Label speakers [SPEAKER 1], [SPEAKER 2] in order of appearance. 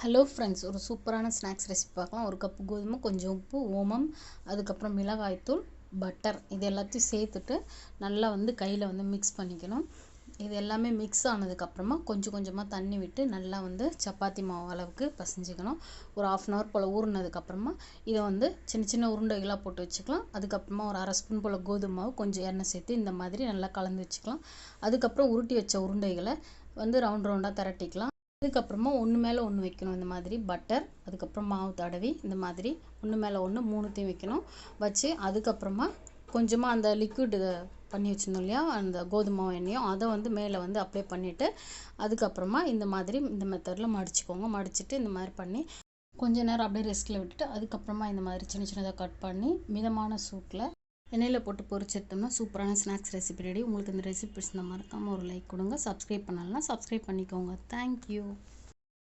[SPEAKER 1] Hello friends, ஒரு சூப்பரான snacks recipe பார்க்கலாம். ஒரு கப்பு கோதுமை, கொஞ்சம் உப்பு, ஓமம், அதுக்கப்புறம் மிளகாய்த்தூள், பட்டர் இது எல்லாத்தையும் சேர்த்துட்டு நல்லா கையில் மிக்ஸ் பண்ணிக்கணும். இது எல்லாமே மிக்ஸ் ஆனதுக்கப்புறமா கொஞ்சம் கொஞ்சமாக தண்ணி விட்டு நல்லா சப்பாத்தி மாவு அளவுக்கு பசைஞ்சிக்கணும். ஒரு 1/2 hour போல் ஊறினதுக்கப்புறமா இதை சின்ன சின்ன உருண்டைகளாக போட்டு வச்சுக்கலாம். அதுக்கப்புறமா ஒரு 1/2 ஸ்பூன் போல் கோதுமை மாவு, கொஞ்சம் எண்ணெய் சேர்த்து இந்த மாதிரி நல்லா கலந்து வச்சுக்கலாம். அதுக்கப்புறம் உருட்டி வச்ச உருண்டைகளை ரவுண்ட் ரவுண்டாக திரட்டிக்கலாம். அதுக்கப்புறமா ஒன்று மேலே ஒன்று வைக்கணும். இந்த மாதிரி பட்டர், அதுக்கப்புறம் மாவு தடவி இந்த மாதிரி ஒன்று மேலே ஒன்று மூணுத்தையும் வைக்கணும். வச்சு அதுக்கப்புறமா கொஞ்சமாக அந்த லிக்விட் பண்ணி வச்சுருந்தோம் இல்லையா, அந்த கோதுமை எண்ணெயும் அதை மேலே அப்ளை பண்ணிவிட்டு அதுக்கப்புறமா இந்த மாதிரி இந்த மெத்தடில் மடிச்சுக்கோங்க. மடிச்சுட்டு இந்த மாதிரி பண்ணி கொஞ்ச நேரம் அப்படியே ரெஸ்ட்டில் விட்டுட்டு அதுக்கப்புறமா இந்த மாதிரி சின்ன சின்னதாக கட் பண்ணி மிதமான சூட்டில் எண்ணெயில் போட்டு பொரிச்செடுத்தோம்னா சூப்பரான ஸ்நாக்ஸ் ரெசிபி ரெடி. உங்களுக்கு இந்த ரெசிபி பிடிச்சிருந்தா மறக்காமல் ஒரு லைக் கொடுங்க. சப்ஸ்கிரைப் பண்ணலன்னா சப்ஸ்கிரைப் பண்ணிக்கோங்க. தேங்க்யூ.